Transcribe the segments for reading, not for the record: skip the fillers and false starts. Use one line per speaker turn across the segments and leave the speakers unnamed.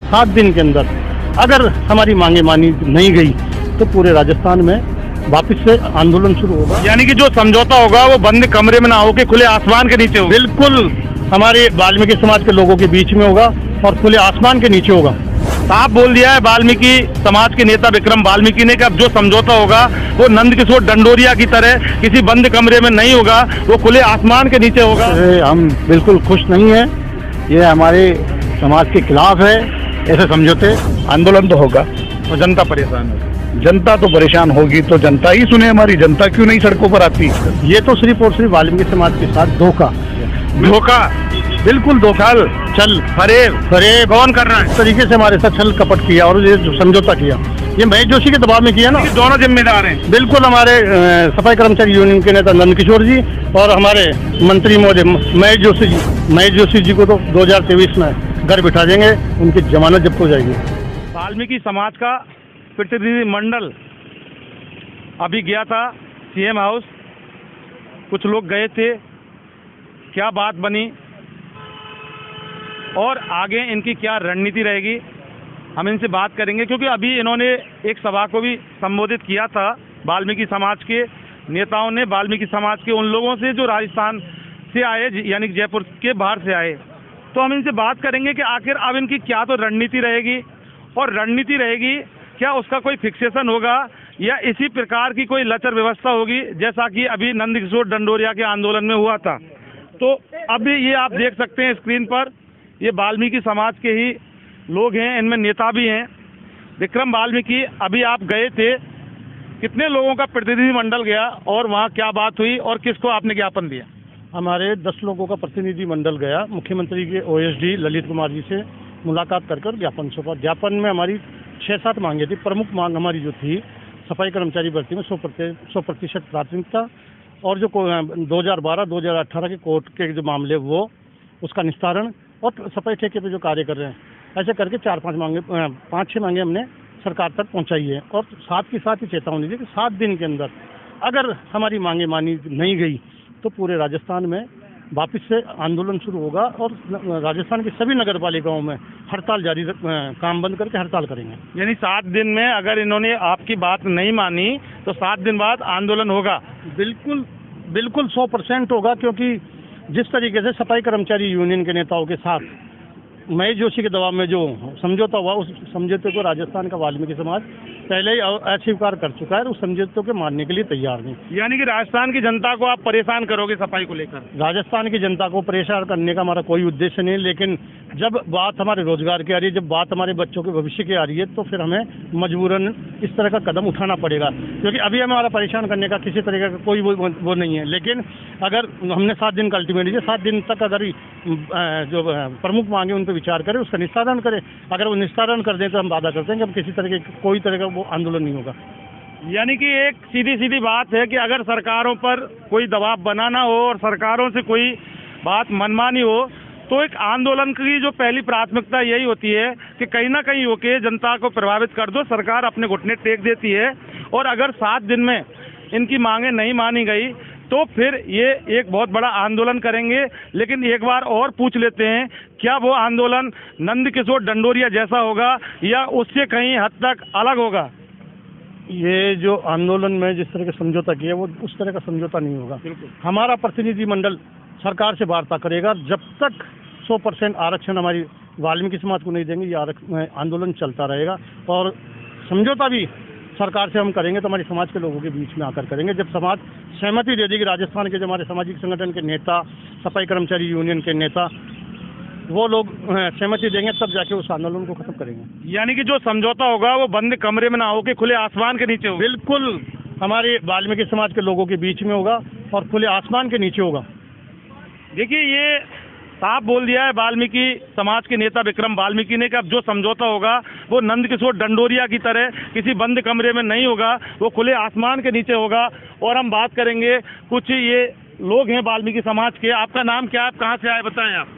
7 दिन के अंदर अगर हमारी मांगे मानी नहीं गई तो पूरे राजस्थान में वापस से आंदोलन शुरू होगा।
यानी कि जो समझौता होगा वो बंद कमरे में ना होकर खुले आसमान के नीचे होगा।
बिल्कुल हमारे वाल्मीकि समाज के लोगों के बीच में होगा और खुले आसमान के नीचे होगा।
साफ बोल दिया है वाल्मीकि समाज के नेता विक्रम वाल्मीकि ने कि अब जो समझौता होगा वो नंदकिशोर डंडोरिया की तरह किसी बंद कमरे में नहीं होगा, वो खुले आसमान के नीचे होगा।
हम बिल्कुल खुश नहीं है, ये हमारे समाज के खिलाफ है। ऐसे समझौते
आंदोलन तो होगा और जनता परेशान होगी।
जनता तो परेशान होगी तो जनता ही सुने, हमारी जनता क्यों नहीं सड़कों पर आती। ये तो सिर्फ और सिर्फ वाल्मीकि समाज के साथ धोखा बिल्कुल धोखा
चल फरेब कौन कर रहा है?
इस तरीके से हमारे साथ छल कपट किया और ये जो समझौता किया ये महेश जोशी के दबाव में किया ना।
दोनों जिम्मेदार हैं।
बिल्कुल हमारे सफाई कर्मचारी यूनियन के नेता नंदकिशोर जी और हमारे मंत्री महोदय महेश जोशी जी को तो 2023 में घर बिठा देंगे, उनकी जमानत जब्त हो जाएगी।
वाल्मीकि समाज का प्रतिनिधि मंडल अभी गया था सीएम हाउस, कुछ लोग गए थे, क्या बात बनी और आगे इनकी क्या रणनीति रहेगी हम इनसे बात करेंगे, क्योंकि अभी इन्होंने एक सभा को भी संबोधित किया था। वाल्मीकि समाज के नेताओं ने वाल्मीकि समाज के उन लोगों से जो राजस्थान से आए, यानी जयपुर के बाहर से आए, तो हम इनसे बात करेंगे कि आखिर अब इनकी क्या तो रणनीति रहेगी और रणनीति रहेगी क्या उसका कोई फिक्सेशन होगा या इसी प्रकार की कोई लचर व्यवस्था होगी जैसा कि अभी नंदकिशोर डंडोरिया के आंदोलन में हुआ था। तो अभी ये आप देख सकते हैं स्क्रीन पर, ये वाल्मीकि समाज के ही लोग हैं, इनमें नेता भी हैं। विक्रम वाल्मीकि अभी आप गए थे, कितने लोगों का प्रतिनिधि मंडल गया और वहाँ क्या बात हुई और किसको आपने ज्ञापन दिया?
हमारे 10 लोगों का प्रतिनिधि मंडल गया, मुख्यमंत्री के ओएसडी ललित कुमार जी से मुलाकात कर ज्ञापन सौंपा। ज्ञापन में हमारी 6-7 मांगे थी। प्रमुख मांग हमारी जो थी सफाई कर्मचारी भर्ती में 100% प्राथमिकता और जो 2012-2018 के कोर्ट के जो मामले वो उसका निस्तारण और सफाई ठेके पे जो कार्य कर रहे हैं, ऐसे करके 5-6 मांगे हमने सरकार तक पहुंचाई है। और साथ के साथ ही चेतावनी दी कि 7 दिन के अंदर अगर हमारी मांगे मानी नहीं गई तो पूरे राजस्थान में वापस से आंदोलन शुरू होगा और राजस्थान की सभी नगर पालिकाओं में हड़ताल जारी, काम बंद करके हड़ताल करेंगे।
यानी 7 दिन में अगर इन्होंने आपकी बात नहीं मानी तो 7 दिन बाद आंदोलन होगा?
बिल्कुल 100% होगा, क्योंकि जिस तरीके से सफाई कर्मचारी यूनियन के नेताओं के साथ महेश जोशी के दबाव में जो समझौता हुआ, उस समझौते को राजस्थान का वाल्मीकि समाज पहले ही अस्वीकार कर चुका है, उस समझौते को मानने के लिए तैयार नहीं।
यानी कि राजस्थान की जनता को आप परेशान करोगे सफाई को लेकर?
राजस्थान की जनता को परेशान करने का हमारा कोई उद्देश्य नहीं, लेकिन जब बात हमारे रोजगार की आ रही है, जब बात हमारे बच्चों के भविष्य की आ रही है, तो फिर हमें मजबूरन इस तरह का कदम उठाना पड़ेगा, क्योंकि अभी हमारा परेशान करने का किसी तरह का कोई वो नहीं है। लेकिन अगर हमने 7 दिन का अल्टीमेट दिया, 7 दिन तक अगर जो प्रमुख मांगे उन पर विचार करें, उसका निस्तारण करें। अगर वो निस्तारण कर दें तो हम वादा करते हैं कि हम किसी तरह के कोई तरह का वो आंदोलन नहीं होगा।
यानी कि एक सीधी बात है कि अगर सरकारों पर कोई दबाव बनाना हो और सरकारों से कोई बात मनमानी हो तो एक आंदोलन की जो पहली प्राथमिकता यही होती है कि कहीं ना कहीं होके जनता को प्रभावित कर दो, सरकार अपने घुटने टेक देती है। और अगर 7 दिन में इनकी मांगे नहीं मानी गई तो फिर ये एक बहुत बड़ा आंदोलन करेंगे। लेकिन एक बार और पूछ लेते हैं, क्या वो आंदोलन नंदकिशोर डंडोरिया जैसा होगा या उससे कहीं हद तक अलग होगा?
ये जो आंदोलन में जिस तरह का समझौता किया वो उस तरह का समझौता नहीं होगा। हमारा प्रतिनिधि मंडल सरकार से वार्ता करेगा, जब तक 100% आरक्षण हमारी वाल्मीकि समाज को नहीं देंगे ये आंदोलन चलता रहेगा। और समझौता भी सरकार से हम करेंगे तो हमारे समाज के लोगों के बीच में आकर करेंगे। जब समाज सहमति दे देगी, राजस्थान के जो हमारे सामाजिक संगठन के नेता, सफाई कर्मचारी यूनियन के नेता, वो लोग सहमति देंगे, तब जाके उस आंदोलन को खत्म करेंगे।
यानी कि जो समझौता होगा वो बंद कमरे में ना होकर खुले आसमान के नीचे होगा?
बिल्कुल हमारे वाल्मीकि समाज के लोगों के बीच में होगा और खुले आसमान के नीचे होगा।
देखिए, ये साफ बोल दिया है वाल्मीकि समाज के नेता विक्रम वाल्मीकि ने कि अब जो समझौता होगा वो नंदकिशोर डंडोरिया की तरह किसी बंद कमरे में नहीं होगा, वो खुले आसमान के नीचे होगा। और हम बात करेंगे, कुछ ये लोग हैं वाल्मीकि समाज के। आपका नाम क्या है, आप कहाँ से आए, बताएं आप?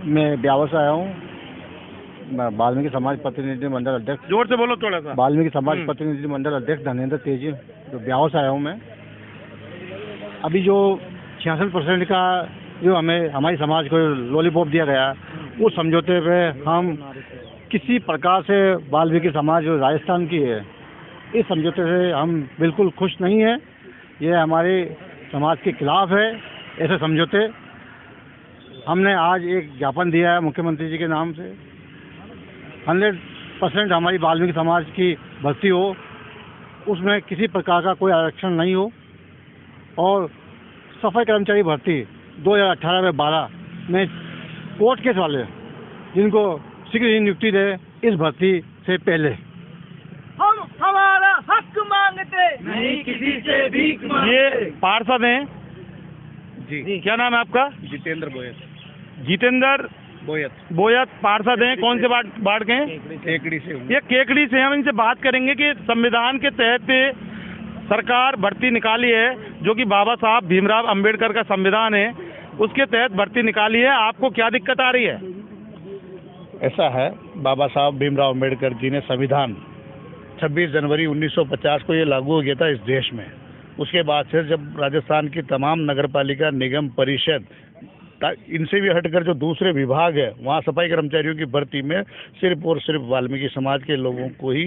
मैं ब्यावर से आया हूँ, वाल्मीकि समाज प्रतिनिधि मंडल अध्यक्ष।
जोर से बोलो थोड़ा सा।
वाल्मीकि समाज प्रतिनिधि मंडल अध्यक्ष धर्मेंद्र तेजी, जो ब्यावर से आया हूँ मैं। अभी जो 66% का जो हमें हमारी समाज को लॉलीपॉप दिया गया, उस समझौते पे हम किसी प्रकार से वाल्मीकि समाज जो राजस्थान की है, इस समझौते से हम बिल्कुल खुश नहीं हैं। ये हमारे समाज के खिलाफ है ऐसे समझौते। हमने आज एक ज्ञापन दिया है मुख्यमंत्री जी के नाम से, 100% हमारी वाल्मीकि समाज की भर्ती हो, उसमें किसी प्रकार का कोई आरक्षण नहीं हो, और सफाई कर्मचारी भर्ती 2018 में 12 में कोर्ट केस वाले जिनको शीघ्र ही नियुक्ति दे इस भर्ती से पहले।
हम हमारा हक मांगते नहीं किसी से भीख मांगते।
ये पार्षद हैं
जी,
क्या नाम है आपका?
जितेंद्र बोयत।
जितेंद्र बोयत पार्षद हैं। कौन से वार्ड के हैं?
केकड़ी से।
ये केकड़ी से। हम इनसे बात करेंगे कि संविधान के तहत सरकार भर्ती निकाली है, जो कि बाबा साहब भीमराव अंबेडकर का संविधान है, उसके तहत भर्ती निकाली है। आपको क्या दिक्कत आ रही है?
ऐसा है, बाबा साहब भीमराव अंबेडकर जी ने संविधान 26 जनवरी 1950 को ये लागू हो गया था इस देश में। उसके बाद से जब राजस्थान की तमाम नगरपालिका, निगम, परिषद, इनसे भी हटकर जो दूसरे विभाग है, वहाँ सफाई कर्मचारियों की भर्ती में सिर्फ और सिर्फ वाल्मीकि समाज के लोगों को ही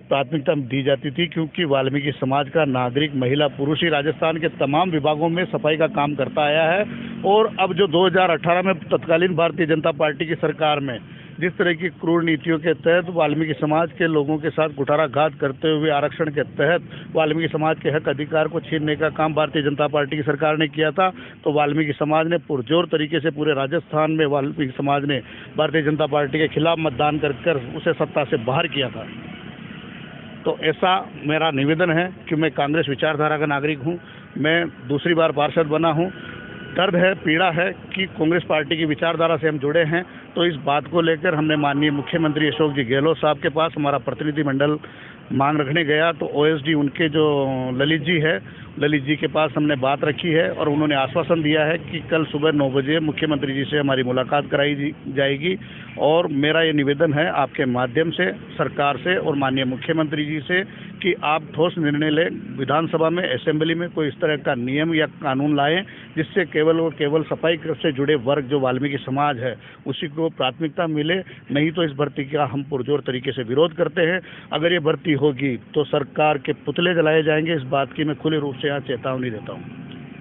प्राथमिकता दी जाती थी, क्योंकि वाल्मीकि समाज का नागरिक, महिला, पुरुष ही राजस्थान के तमाम विभागों में सफाई का काम करता आया है। और अब जो 2018 में तत्कालीन भारतीय जनता पार्टी की सरकार में जिस तरह की क्रूर नीतियों के तहत वाल्मीकि समाज के लोगों के साथ कुठाराघात करते हुए आरक्षण के तहत वाल्मीकि समाज के हक अधिकार को छीनने का काम भारतीय जनता पार्टी की सरकार ने किया था, तो वाल्मीकि समाज ने पुरजोर तरीके से पूरे राजस्थान में वाल्मीकि समाज ने भारतीय जनता पार्टी के खिलाफ मतदान कर उसे सत्ता से बाहर किया था। तो ऐसा मेरा निवेदन है कि मैं कांग्रेस विचारधारा का नागरिक हूँ, मैं दूसरी बार पार्षद बना हूँ। दर्द है, पीड़ा है कि कांग्रेस पार्टी की विचारधारा से हम जुड़े हैं। तो इस बात को लेकर हमने माननीय मुख्यमंत्री अशोक जी गहलोत साहब के पास हमारा प्रतिनिधिमंडल मांग रखने गया, तो ओएसडी उनके जो ललित जी है, ललित जी के पास हमने बात रखी है और उन्होंने आश्वासन दिया है कि कल सुबह 9 बजे मुख्यमंत्री जी से हमारी मुलाकात कराई जाएगी। और मेरा ये निवेदन है आपके माध्यम से सरकार से और माननीय मुख्यमंत्री जी से कि आप ठोस निर्णय लें, विधानसभा में, असेंबली में कोई इस तरह का नियम या कानून लाएं जिससे केवल और केवल सफाई से जुड़े वर्ग जो वाल्मीकि समाज है उसी को प्राथमिकता मिले। नहीं तो इस भर्ती का हम पुरजोर तरीके से विरोध करते हैं। अगर ये भर्ती होगी तो सरकार के पुतले जलाए जाएंगे, इस बात की मैं खुले रूप से यहाँ चेतावनी देता हूँ।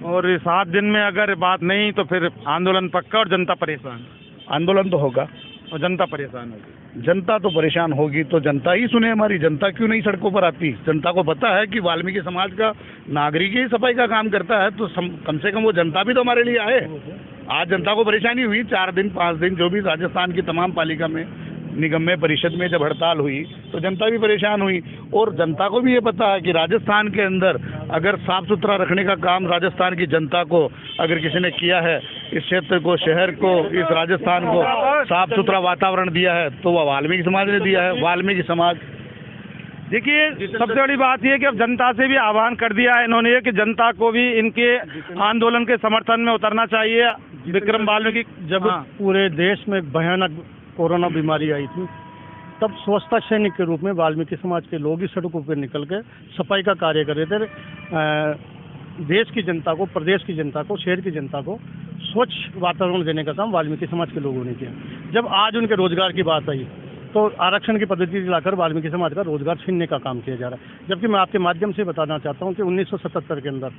और 7 दिन में अगर बात नहीं तो फिर आंदोलन पक्का और जनता परेशान?
आंदोलन तो होगा
और जनता परेशान होगी।
जनता तो परेशान होगी, तो जनता ही सुने हमारी। जनता क्यों नहीं सड़कों पर आती? जनता को पता है कि वाल्मीकि समाज का नागरिक ही सफाई का काम करता है, तो कम से कम वो जनता भी तो हमारे लिए आए। आज जनता को परेशानी हुई 4 दिन 5 दिन, जो भी राजस्थान की तमाम पालिका में, निगम में, परिषद में जब हड़ताल हुई तो जनता भी परेशान हुई। और जनता को भी ये पता है कि राजस्थान के अंदर अगर साफ सुथरा रखने का काम राजस्थान की जनता को अगर किसी ने किया है, इस क्षेत्र को, शहर को, इस राजस्थान को साफ सुथरा वातावरण दिया है, तो वह वाल्मीकि समाज ने दिया है। वाल्मीकि समाज,
देखिए, सबसे बड़ी बात यह है कि अब जनता से भी आह्वान कर दिया है इन्होंने कि जनता को भी इनके आंदोलन के समर्थन में उतरना चाहिए। विक्रम वाल्मीकि
जब पूरे देश में भयानक कोरोना बीमारी आई थी, तब स्वच्छता सैनिक के रूप में वाल्मीकि समाज के लोग इस सड़कों पर निकल के सफाई का कार्य कर रहे थे। देश की जनता को, प्रदेश की जनता को, शहर की जनता को स्वच्छ वातावरण देने का काम वाल्मीकि समाज के लोगों ने किया। जब आज उनके रोजगार की बात आई तो आरक्षण की पद्धति दिलाकर वाल्मीकि समाज का रोजगार छीनने का काम किया जा रहा है। जबकि मैं आपके माध्यम से बताना चाहता हूं कि 1977 के अंदर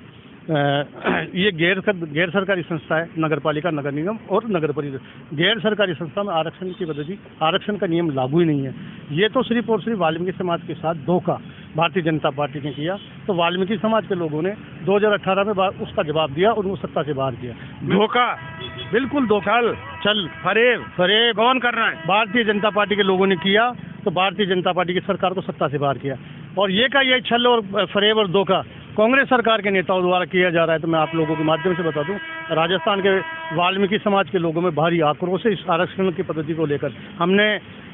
ये गैर सरकारी संस्था है, नगरपालिका, नगर निगम और नगर परिषद। गैर सरकारी संस्था में आरक्षण की पद्धति, आरक्षण का नियम लागू ही नहीं है। ये तो सिर्फ और सिर्फ वाल्मीकि समाज के साथ धोखा भारतीय जनता पार्टी ने किया। तो वाल्मीकि समाज के लोगों ने 2018 में उसका जवाब दिया और वो सत्ता से बाहर किया।
धोखा,
बिल्कुल धोखा। चल फरेब
कौन कर रहा है?
भारतीय जनता पार्टी के लोगों ने किया, तो भारतीय जनता पार्टी की सरकार को सत्ता से बाहर किया। और ये का यही छल और फरेब और धोखा कांग्रेस सरकार के नेताओं द्वारा किया जा रहा है। तो मैं आप लोगों के माध्यम से बता दूं, राजस्थान के वाल्मीकि समाज के लोगों में भारी आक्रोश है इस आरक्षण की पद्धति को लेकर। हमने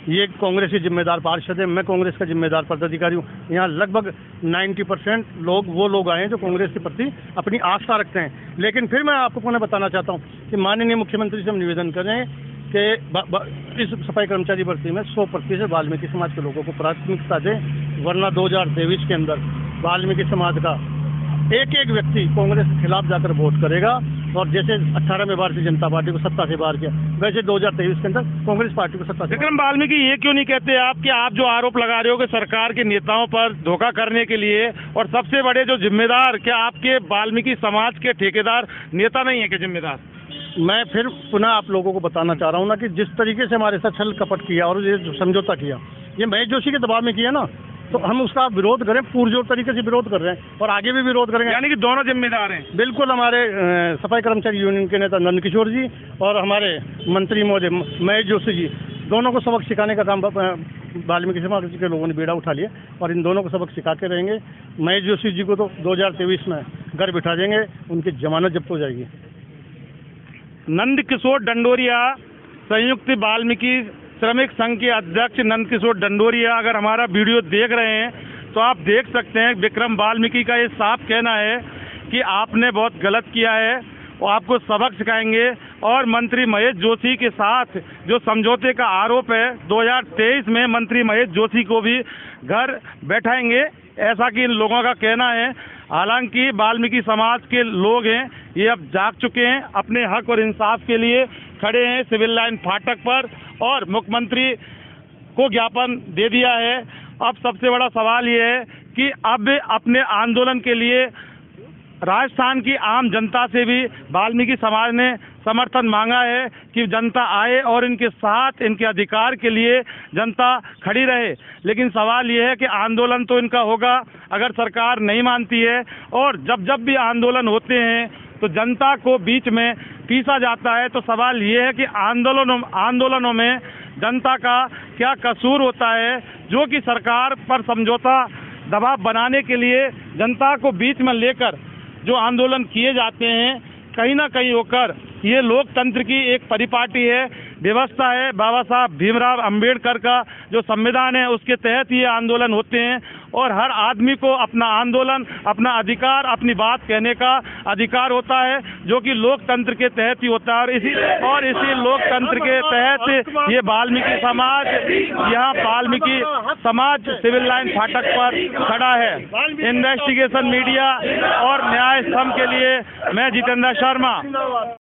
ये कांग्रेस के जिम्मेदार पार्षद है, मैं कांग्रेस का जिम्मेदार पदाधिकारी हूँ। यहाँ लगभग 90% वो लोग आए हैं जो कांग्रेस के प्रति अपनी आस्था रखते हैं। लेकिन फिर मैं आपको पुनः बताना चाहता हूँ कि माननीय मुख्यमंत्री से हम निवेदन करें कि इस सफाई कर्मचारी भर्ती में 100% वाल्मीकि समाज के लोगों को प्राथमिकता दें, वरना 2023 के अंदर वाल्मीकि समाज का एक व्यक्ति कांग्रेस के खिलाफ जाकर वोट करेगा और जैसे 18 में भारतीय जनता पार्टी को सत्ता से बाहर किया, वैसे 2023 के अंदर कांग्रेस पार्टी को सत्ता से
विक्रम वाल्मीकि ये क्यों नहीं कहते आप कि आप जो आरोप लगा रहे हो कि सरकार के नेताओं पर धोखा करने के लिए और सबसे बड़े जो जिम्मेदार, क्या आपके वाल्मीकि समाज के ठेकेदार नेता नहीं है क्या जिम्मेदार?
मैं फिर पुनः आप लोगों को बताना चाह रहा हूँ ना कि जिस तरीके से हमारे साथ छल कपट किया और ये जो समझौता किया, ये महेश जोशी के दबाव में किया ना, तो हम उसका विरोध करें, पुरजोर तरीके से विरोध कर रहे हैं और आगे भी विरोध करेंगे।
यानी कि दोनों जिम्मेदार हैं?
बिल्कुल। हमारे सफाई कर्मचारी यूनियन के नेता नंदकिशोर जी और हमारे मंत्री महोदय महेश जोशी जी, दोनों को सबक सिखाने का काम वाल्मीकि समाज के लोगों ने बेड़ा उठा लिया और इन दोनों को सबक सिखाते रहेंगे। महेश जोशी जी को तो 2023 में घर बिठा देंगे, उनकी जमानत जब्त हो जाएगी।
नंदकिशोर डंडोरिया, संयुक्त वाल्मीकि श्रमिक संघ के अध्यक्ष नंदकिशोर डंडोरिया अगर हमारा वीडियो देख रहे हैं तो आप देख सकते हैं विक्रम वाल्मीकि का ये साफ कहना है कि आपने बहुत गलत किया है और आपको सबक सिखाएंगे। और मंत्री महेश जोशी के साथ जो समझौते का आरोप है, 2023 में मंत्री महेश जोशी को भी घर बैठाएंगे, ऐसा कि इन लोगों का कहना है। हालांकि वाल्मीकि समाज के लोग हैं, ये अब जाग चुके हैं, अपने हक और इंसाफ के लिए खड़े हैं सिविल लाइन फाटक पर और मुख्यमंत्री को ज्ञापन दे दिया है। अब सबसे बड़ा सवाल ये है कि अब अपने आंदोलन के लिए राजस्थान की आम जनता से भी वाल्मीकि समाज ने समर्थन मांगा है कि जनता आए और इनके साथ इनके अधिकार के लिए जनता खड़ी रहे। लेकिन सवाल ये है कि आंदोलन तो इनका होगा अगर सरकार नहीं मानती है, और जब भी आंदोलन होते हैं तो जनता को बीच में पीसा जाता है। तो सवाल ये है कि आंदोलनों में जनता का क्या कसूर होता है, जो कि सरकार पर समझौता दबाव बनाने के लिए जनता को बीच में लेकर जो आंदोलन किए जाते हैं, कहीं ना कहीं होकर ये लोकतंत्र की एक परिपाटी है, व्यवस्था है। बाबा साहब भीमराव अंबेडकर का जो संविधान है उसके तहत ये आंदोलन होते हैं और हर आदमी को अपना आंदोलन, अपना अधिकार, अपनी बात कहने का अधिकार होता है, जो कि लोकतंत्र के तहत ही होता है। और इसी लोकतंत्र के तहत ये वाल्मीकि समाज, यहाँ वाल्मीकि समाज सिविल लाइन फाटक पर खड़ा है। इन्वेस्टिगेशन मीडिया और न्याय स्तंभ के लिए मैं जितेंद्र शर्मा।